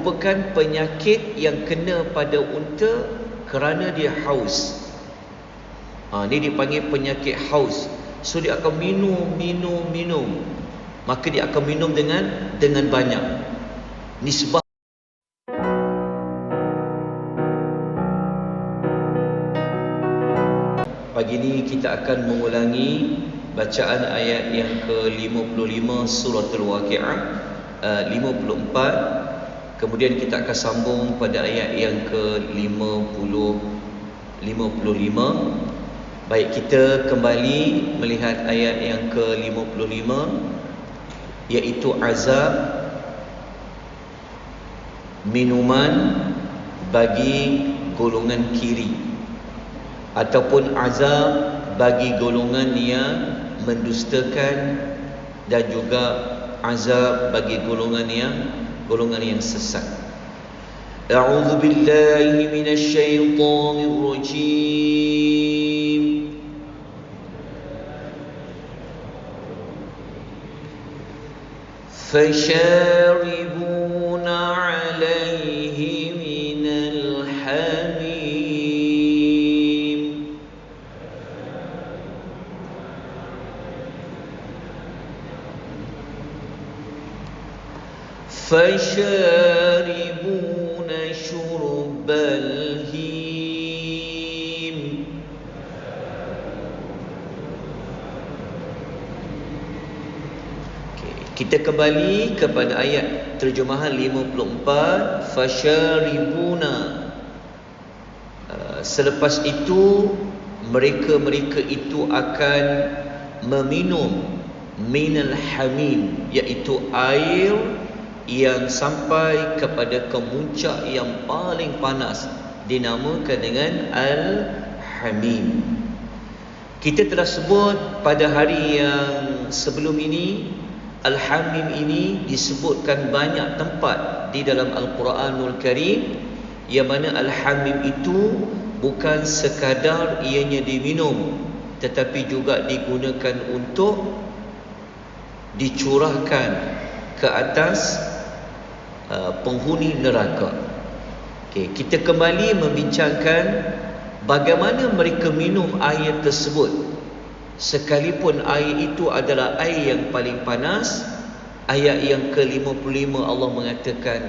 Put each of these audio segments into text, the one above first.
merupakan penyakit yang kena pada unta kerana dia haus. Ni dipanggil penyakit haus. So dia akan minum. Maka dia akan minum dengan banyak. Nisbah pagi ni kita akan mengulangi bacaan ayat yang ke-55 surah Al-Waqi'ah 54. Kemudian kita akan sambung pada ayat yang ke-55. Baik, kita kembali melihat ayat yang ke-55, iaitu azab minuman bagi golongan kiri, ataupun azab bagi golongan yang mendustakan, dan juga azab bagi golongan yang sesat. A'udzu billahi minasy syaithanir rajim. فشاربون عليه من الحميم فشاربون شرب الهيم. Kita kembali kepada ayat terjemahan 54. Fasharibuna. Selepas itu mereka itu akan meminum minal hamim, iaitu air yang sampai kepada kemuncak yang paling panas, dinamakan dengan al-hamim. Kita telah sebut pada hari yang sebelum ini, Al-Hamim ini disebutkan banyak tempat di dalam Al-Quranul Karim, yang mana Al-Hamim itu bukan sekadar ianya diminum, tetapi juga digunakan untuk dicurahkan ke atas penghuni neraka. Kita kembali membincangkan bagaimana mereka minum air tersebut, sekalipun air itu adalah air yang paling panas. Ayat yang ke-55 Allah mengatakan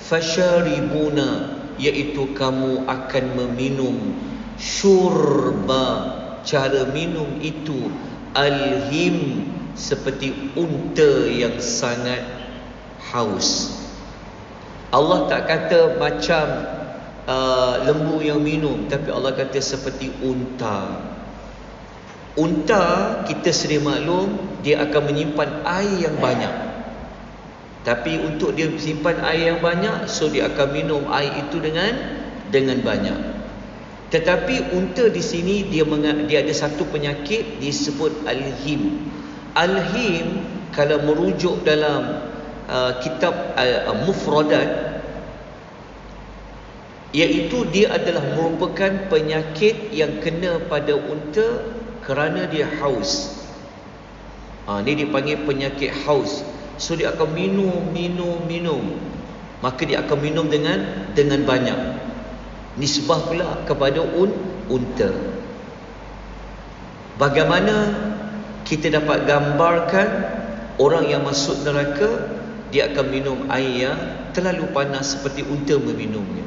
fasharibuna, iaitu kamu akan meminum syurba, cara minum itu alhim, seperti unta yang sangat haus. Allah tak kata macam lembu yang minum, tapi Allah kata seperti unta. Unta, kita sedia maklum, dia akan menyimpan air yang banyak. Tapi untuk dia simpan air yang banyak, so dia akan minum air itu dengan banyak. Tetapi unta di sini dia ada satu penyakit disebut alhim. Alhim, kalau merujuk dalam kitab Mufradat, iaitu dia adalah merupakan penyakit yang kena pada unta kerana dia haus. Ni dipanggil penyakit haus. So dia akan minum. Maka dia akan minum dengan banyak. Nisbah pula kepada unta. Bagaimana kita dapat gambarkan orang yang masuk neraka, dia akan minum air yang terlalu panas seperti unta meminumnya.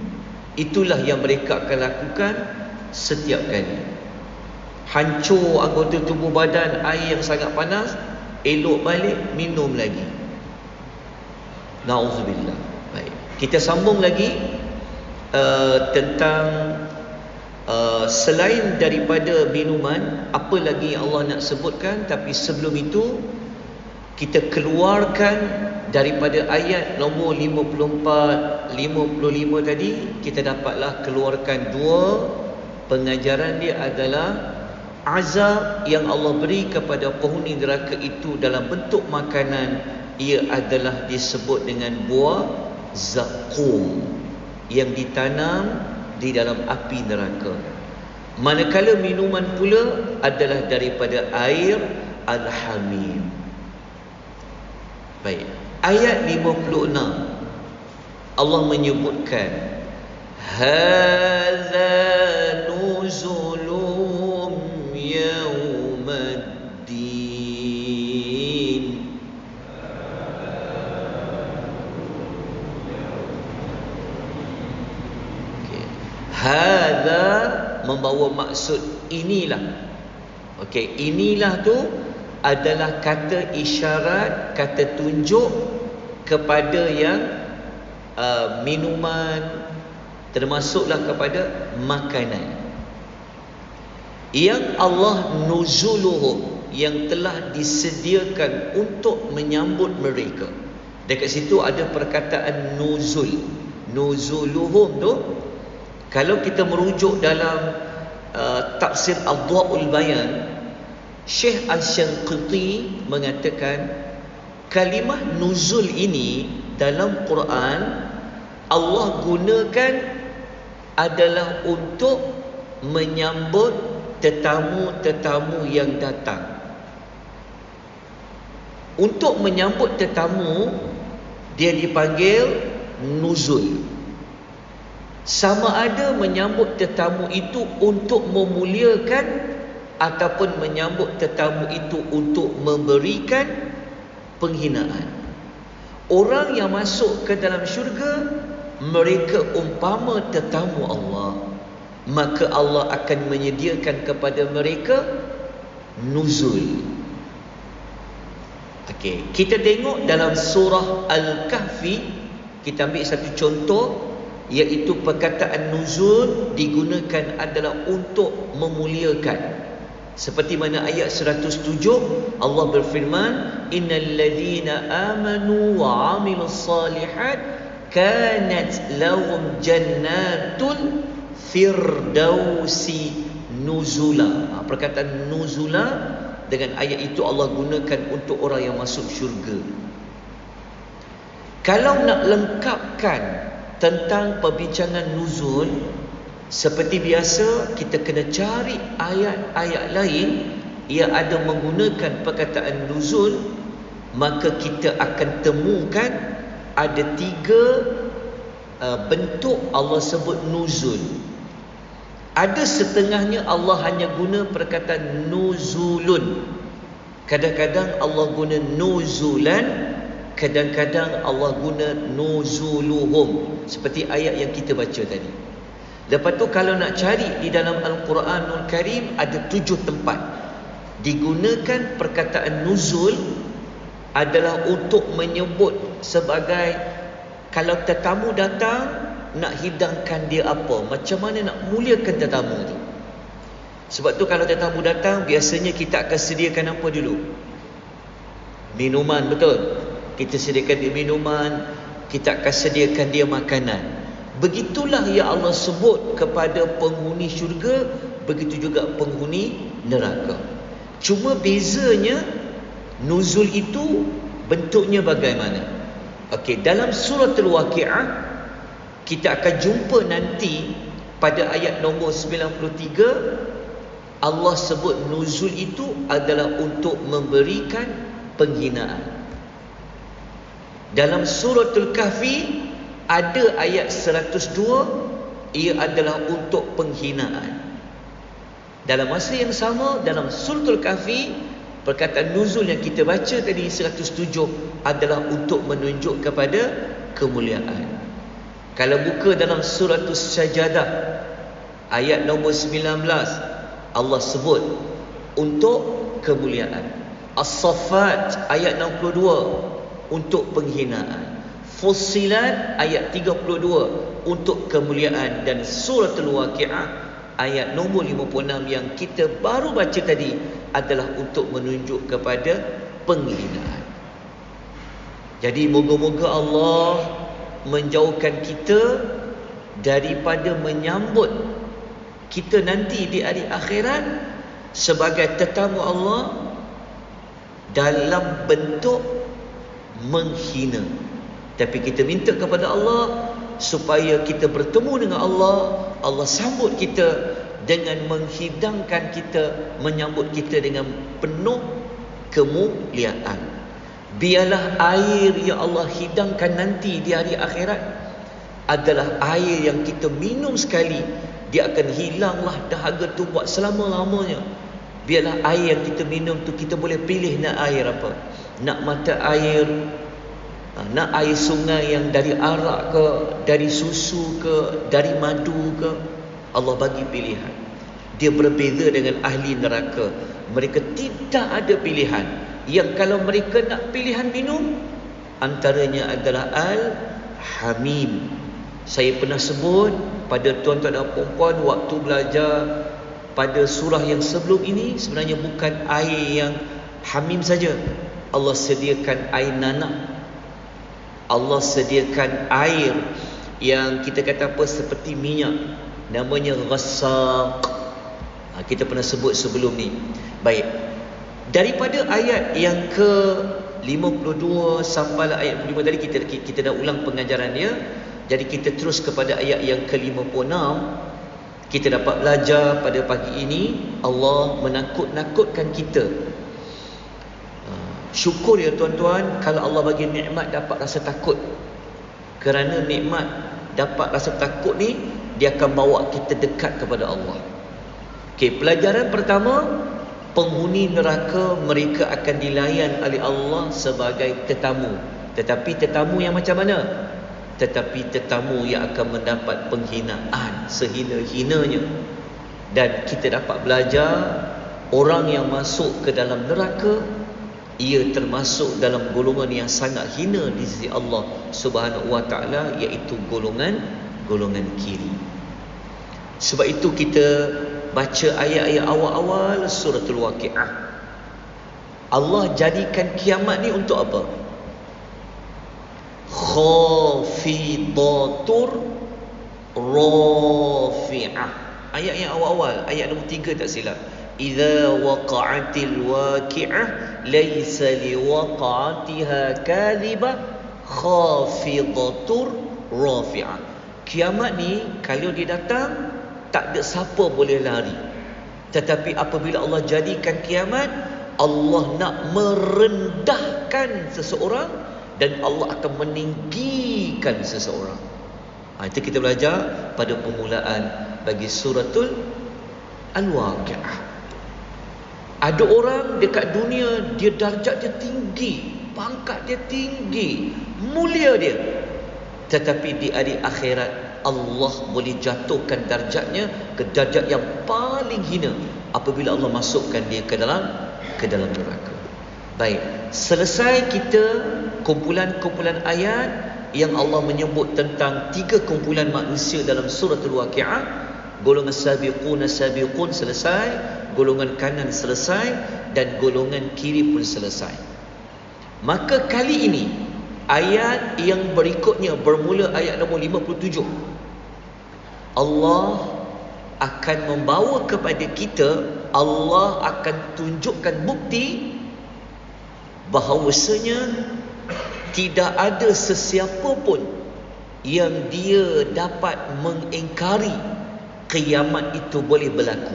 Itulah yang mereka akan lakukan setiap kali. Hancur anggota tubuh badan, air yang sangat panas, elok balik, minum lagi. Na'udzubillah. Baik, kita sambung lagi tentang selain daripada minuman, apa lagi yang Allah nak sebutkan. Tapi sebelum itu, kita keluarkan daripada ayat nombor 54, 55 tadi, kita dapatlah keluarkan dua pengajaran. Dia adalah azab yang Allah beri kepada penghuni neraka itu dalam bentuk makanan. Ia adalah disebut dengan buah zakum yang ditanam di dalam api neraka. Manakala minuman pula adalah daripada air al-hamim. Baik, ayat 56 Allah menyebutkan hadza nuzulum yaumaddin. Okay. Hadza membawa maksud inilah. Okey, inilah tu adalah kata isyarat, kata tunjuk kepada yang minuman, termasuklah kepada makanan yang Allah nuzuluhum, yang telah disediakan untuk menyambut mereka. Dekat situ ada perkataan nuzul, nuzuluhum tu. Kalau kita merujuk dalam tafsir Adwa'ul Bayan, Syekh Al-Syanqiti mengatakan kalimah nuzul ini dalam Quran Allah gunakan adalah untuk menyambut tetamu-tetamu yang datang. Untuk menyambut tetamu, dia dipanggil nuzul. Sama ada menyambut tetamu itu untuk memuliakan ataupun menyambut tetamu itu untuk memberikan penghinaan. Orang yang masuk ke dalam syurga, mereka umpama tetamu Allah, maka Allah akan menyediakan kepada mereka nuzul. Okey, kita tengok dalam surah Al-Kahfi, kita ambil satu contoh, iaitu perkataan nuzul digunakan adalah untuk memuliakan. Seperti mana ayat 107 Allah berfirman, innal ladzina amanu wa 'amilus salihat kanat lahum jannatul firdausi nuzula. Perkataan nuzula dengan ayat itu Allah gunakan untuk orang yang masuk syurga. Kalau nak lengkapkan tentang perbincangan nuzul, seperti biasa kita kena cari ayat-ayat lain yang ada menggunakan perkataan nuzul, maka kita akan temukan ada 3 bentuk Allah sebut nuzul. Ada setengahnya Allah hanya guna perkataan nuzulun. Kadang-kadang Allah guna nuzulan, kadang-kadang Allah guna nuzuluhum, seperti ayat yang kita baca tadi. Lepas tu kalau nak cari di dalam Al-Quranul Karim, ada 7 tempat digunakan perkataan nuzul adalah untuk menyebut sebagai kalau tetamu datang, nak hidangkan dia apa, macam mana nak muliakan tetamu tu. Sebab tu kalau tetamu datang, biasanya kita akan sediakan apa dulu? Minuman, betul? Kita sediakan dia minuman, kita akan sediakan dia makanan. Begitulah yang Allah sebut kepada penghuni syurga, begitu juga penghuni neraka. Cuma bezanya nuzul itu bentuknya bagaimana? Okey, dalam surah Al-Waqi'ah kita akan jumpa nanti pada ayat nombor 93, Allah sebut nuzul itu adalah untuk memberikan penghinaan. Dalam suratul Kahfi ada ayat 102, ia adalah untuk penghinaan. Dalam masa yang sama, dalam suratul Kahfi, perkataan nuzul yang kita baca tadi 107 adalah untuk menunjuk kepada kemuliaan. Kalau buka dalam suratul Sajadah ayat nombor 19, Allah sebut untuk kemuliaan. As-Saffat ayat 62 untuk penghinaan. Fussilat ayat 32 untuk kemuliaan. Dan suratul Waqi'ah ayat nombor 56 yang kita baru baca tadi adalah untuk menunjuk kepada penghinaan. Jadi moga-moga Allah menjauhkan kita daripada menyambut kita nanti di hari akhirat sebagai tetamu Allah dalam bentuk menghina. Tapi kita minta kepada Allah supaya kita bertemu dengan Allah, Allah sambut kita dengan menghidangkan kita, menyambut kita dengan penuh kemuliaan. Biarlah air yang Allah hidangkan nanti di hari akhirat adalah air yang kita minum sekali, dia akan hilanglah dahaga tu buat selama-lamanya. Biarlah air yang kita minum tu, kita boleh pilih nak air apa. Nak mata air, nak air sungai yang dari arak ke, dari susu ke, dari madu ke. Allah bagi pilihan. Dia berbeza dengan ahli neraka. Mereka tidak ada pilihan. Yang kalau mereka nak pilihan minum, antaranya adalah Al-Hamim. Saya pernah sebut pada tuan-tuan dan puan-puan waktu belajar pada surah yang sebelum ini, sebenarnya bukan air yang hamim saja. Allah sediakan air nanak. Allah sediakan air yang kita kata apa, seperti minyak, namanya ghassaq. Kita pernah sebut sebelum ni. Baik. Daripada ayat yang ke 52 sampai ayat 55 tadi, kita dah ulang pengajaran dia. Jadi kita terus kepada ayat yang ke-56. Kita dapat belajar pada pagi ini Allah menakut-nakutkan kita. Syukur ya tuan-tuan kalau Allah bagi nikmat dapat rasa takut. Kerana nikmat dapat rasa takut ni, dia akan bawa kita dekat kepada Allah. Okey, pelajaran pertama, penghuni neraka mereka akan dilayan oleh Allah sebagai tetamu. Tetapi tetamu yang macam mana? Tetapi tetamu yang akan mendapat penghinaan sehina-hinanya. Dan kita dapat belajar orang yang masuk ke dalam neraka, ia termasuk dalam golongan yang sangat hina di sisi Allah Subhanahu wa taala, iaitu golongan kiri. Sebab itu kita baca ayat-ayat awal-awal suratul Waqiah. Allah jadikan kiamat ni untuk apa? Khafidatur rafi'ah. Ayat yang awal-awal, ayat nombor 3 tak silap. Idza waqa'atil waqi'ah laysa liwaqa'atiha kadhibah khafidatur rafi'ah. Kiamat ni kalau dia datang, tak ada siapa boleh lari. Tetapi apabila Allah jadikan kiamat, Allah nak merendahkan seseorang dan Allah akan meninggikan seseorang. Itu kita belajar pada permulaan bagi suratul Al-Waqiah. Ada orang dekat dunia, dia darjat dia tinggi, pangkat dia tinggi, mulia dia. Tetapi di hari akhirat Allah boleh jatuhkan darjatnya ke darjat yang paling hina apabila Allah masukkan dia ke dalam neraka. Baik, selesai kita kumpulan-kumpulan ayat yang Allah menyebut tentang 3 kumpulan manusia dalam suratul Waqiah. Golongan sabiqun selesai, golongan kanan selesai, dan golongan kiri pun selesai. Maka kali ini ayat yang berikutnya bermula ayat nombor 57. Allah akan membawa kepada kita, Allah akan tunjukkan bukti bahawasanya tidak ada sesiapa pun yang dia dapat mengingkari kiamat itu boleh berlaku.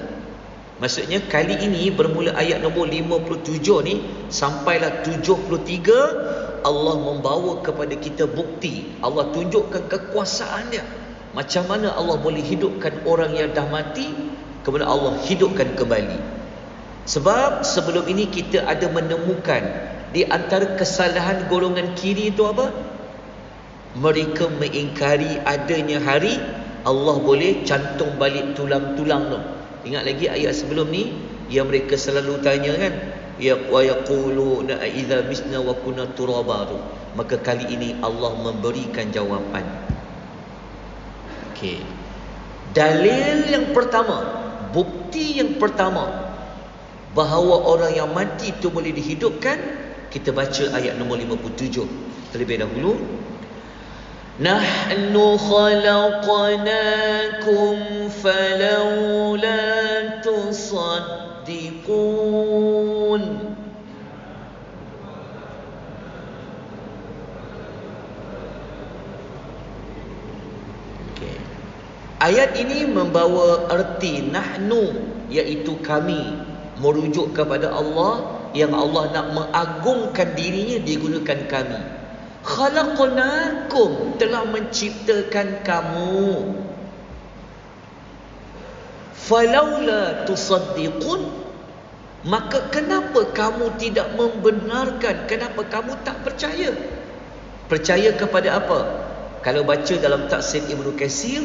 Maksudnya kali ini bermula ayat nombor 57 ni sampailah 73, Allah membawa kepada kita bukti. Allah tunjukkan kekuasaan dia. Macam mana Allah boleh hidupkan orang yang dah mati, kemudian Allah hidupkan kembali. Sebab sebelum ini kita ada menemukan di antara kesalahan golongan kiri itu apa? Mereka mengingkari adanya hari Allah boleh cantum balik tulang-tulang tu. Ingat lagi ayat sebelum ni yang mereka selalu tanya kan, ya wa yaquluna idza misna wa kunna turaba. Maka kali ini Allah memberikan jawapan. Okey. Dalil yang pertama, bukti yang pertama bahawa orang yang mati itu boleh dihidupkan, kita baca ayat nombor 57 terlebih dahulu. Nahnu khalaqnakum falawla tusaddiqun. Okay. Ayat ini membawa erti nahnu, iaitu kami, merujuk kepada Allah, yang Allah nak mengagungkan dirinya digunakan kami. Khalaqnakum, telah menciptakan kamu. Falaula tusaddiqun, maka kenapa kamu tidak membenarkan? Kenapa kamu tak percaya? Percaya kepada apa? Kalau baca dalam tafsir Ibnu Katsir,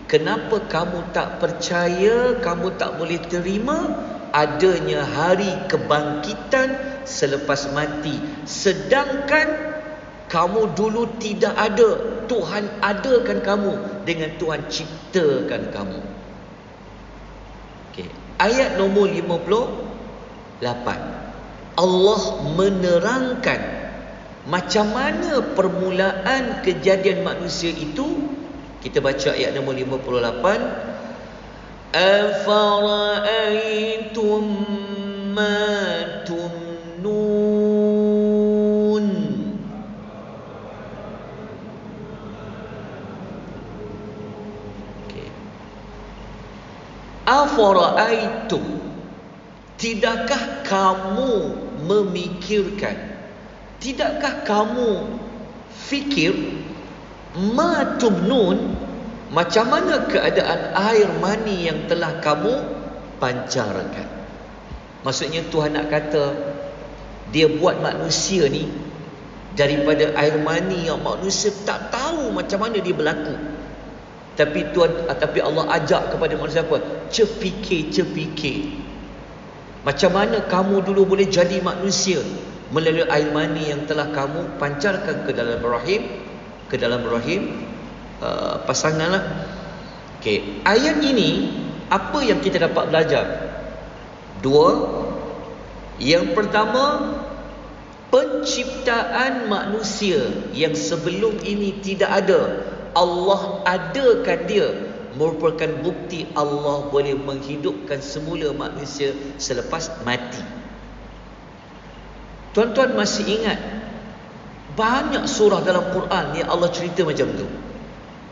kenapa kamu tak percaya, kamu tak boleh terima adanya hari kebangkitan selepas mati, sedangkan kamu dulu tidak ada. Tuhan adakan kamu dengan Tuhan ciptakan kamu. Okay. Ayat nombor 58, Allah menerangkan macam mana permulaan kejadian manusia itu. Kita baca ayat nombor 58. Afara'aytum ma tumnun. Okay. Afara'aytum, tidakkah kamu memikirkan, tidakkah kamu fikir, ma tumnun, macam mana keadaan air mani yang telah kamu pancarkan. Maksudnya Tuhan nak kata, dia buat manusia ni daripada air mani yang manusia tak tahu macam mana dia berlaku. Tapi Allah ajak kepada manusia apa? Cepikir. Macam mana kamu dulu boleh jadi manusia melalui air mani yang telah kamu pancarkan ke dalam rahim pasanganlah. Okey, ayat ini apa yang kita dapat belajar? Dua. Yang pertama, penciptaan manusia yang sebelum ini tidak ada, Allah adakan dia, merupakan bukti Allah boleh menghidupkan semula manusia selepas mati. Tuan-tuan masih ingat banyak surah dalam Quran yang Allah cerita macam tu.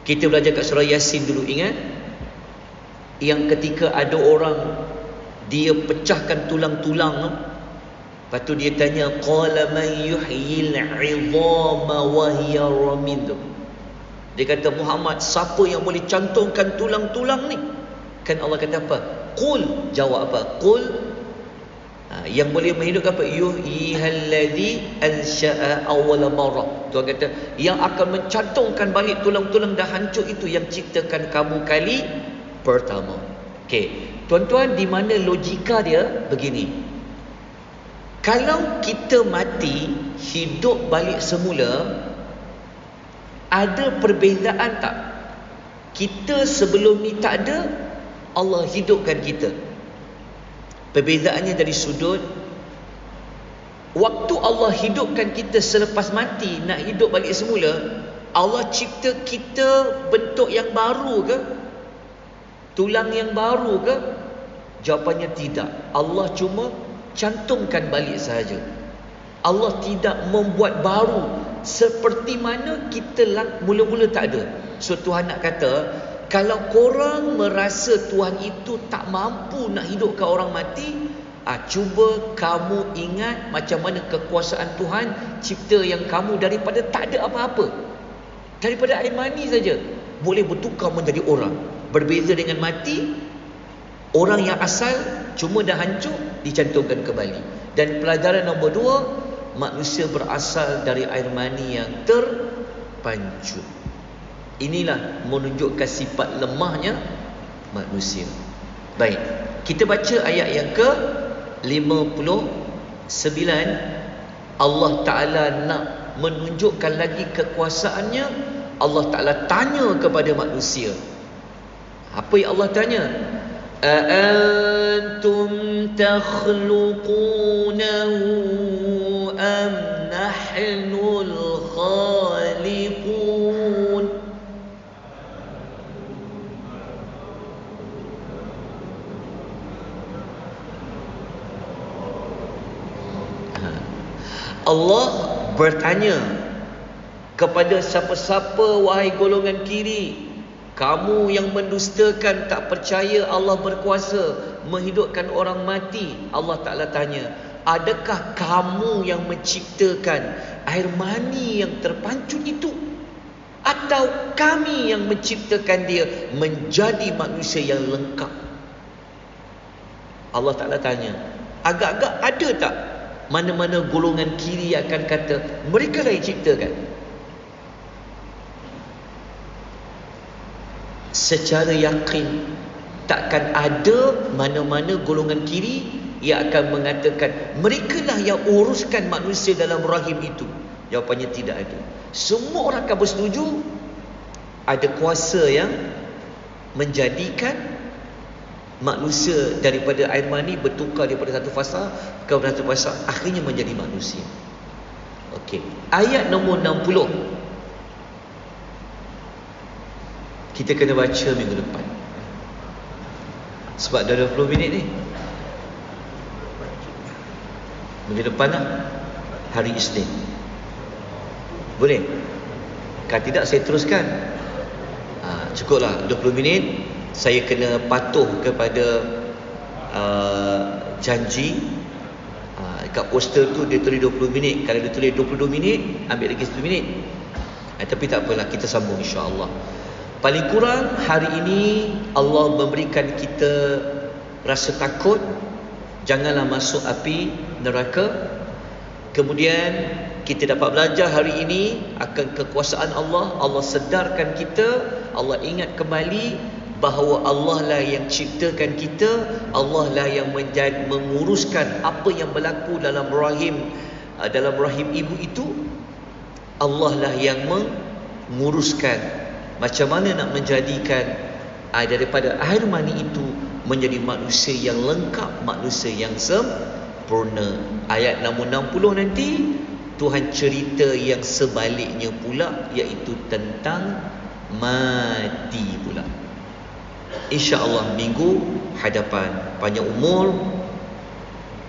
Kita belajar kat surah Yasin dulu, ingat? Yang ketika ada orang dia pecahkan tulang-tulang, lepas tu dia tanya, qala man yuhyil 'idhama wa hiya ramid. Dia kata, Muhammad, siapa yang boleh cantumkan tulang-tulang ni? Kan Allah kata apa? Qul, jawab apa? Qul, yang boleh menghidupkan apa? Yuhyihalladzi ansha'a awwala marrah. Tuhan kata, yang akan mencantumkan balik tulang-tulang dah hancur itu, yang ciptakan kamu kali pertama. Okey, tuan-tuan, di mana logika dia? Begini, kalau kita mati, hidup balik semula, ada perbezaan tak? Kita sebelum ni tak ada, Allah hidupkan kita. Perbezaannya dari sudut, waktu Allah hidupkan kita selepas mati, nak hidup balik semula, Allah cipta kita bentuk yang baru ke? Tulang yang baru ke? Jawapannya tidak. Allah cuma cantumkan balik sahaja. Allah tidak membuat baru, seperti mana kita mula-mula tak ada. So Tuhan nak kata, kalau korang merasa Tuhan itu tak mampu nak hidupkan orang mati, cuba kamu ingat macam mana kekuasaan Tuhan cipta yang kamu daripada tak ada apa-apa, daripada air mani saja boleh bertukar menjadi orang. Berbeza dengan mati, orang yang asal cuma dah hancur, dicantumkan kembali. Dan pelajaran nombor 2, manusia berasal dari air mani yang terpancut. Inilah menunjukkan sifat lemahnya manusia. Baik, kita baca ayat yang ke-59. Allah Ta'ala nak menunjukkan lagi kekuasaannya. Allah Ta'ala tanya kepada manusia. Apa yang Allah tanya? Aantum takhluqunahu am nahnul khaliqun. Allah bertanya kepada siapa-siapa, wahai golongan kiri, kamu yang mendustakan, tak percaya Allah berkuasa menghidupkan orang mati. Allah Ta'ala tanya, adakah kamu yang menciptakan air mani yang terpancut itu, atau kami yang menciptakan dia menjadi manusia yang lengkap? Allah Ta'ala tanya. Agak-agak ada tak mana-mana golongan kiri akan kata mereka lah yang ciptakan? Secara yakin takkan ada mana-mana golongan kiri yang akan mengatakan mereka lah yang uruskan manusia dalam rahim itu. Jawapannya tidak ada. Semua orang akan bersetuju ada kuasa yang menjadikan manusia daripada air mani bertukar daripada satu fasa ke satu fasa, akhirnya menjadi manusia. Okey, ayat nombor 60 kita kena baca minggu depan sebab dah 20 minit ni. Minggu depan lah, hari Isnin. Boleh? Kalau tidak saya teruskan. Cukuplah 20 minit. Saya kena patuh kepada janji. Kat poster tu dia tulis 20 minit. Kalau dia tulis 22 minit, ambil lagi 10 minit. Tapi tak apalah, kita sambung insya-Allah. Paling kurang hari ini Allah memberikan kita rasa takut, janganlah masuk api neraka. Kemudian kita dapat belajar hari ini akan kekuasaan Allah. Allah sedarkan kita, Allah ingat kembali bahawa Allah lah yang ciptakan kita, Allah lah yang menguruskan apa yang berlaku dalam rahim ibu itu. Allah lah yang menguruskan macam mana nak menjadikan daripada air mani itu menjadi manusia yang lengkap, manusia yang sempurna. Ayat nombor 60 nanti Tuhan cerita yang sebaliknya pula, iaitu tentang mati pula. InsyaAllah minggu hadapan. Panjang umur,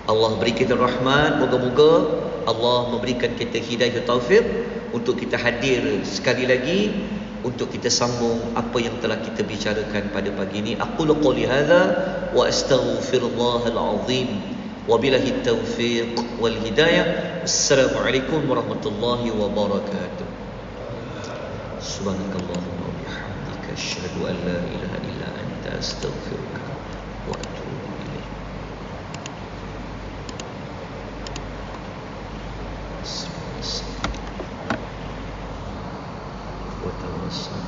Allah beri kita rahmat. Moga-moga Allah memberikan kita hidayah taufik untuk kita hadir sekali lagi, untuk kita sambung apa yang telah kita bicarakan pada pagi ini. Aqulu qouli hadza wa astaghfirullahal azim. Wabillahi taufiq wal hidayah. Assalamualaikum warahmatullahi wabarakatuh. Subhanakallahumma wa bihamdika asyhadu an la ilaha illa anta astaghfiruka wa atubu ilaik. Wa tawassul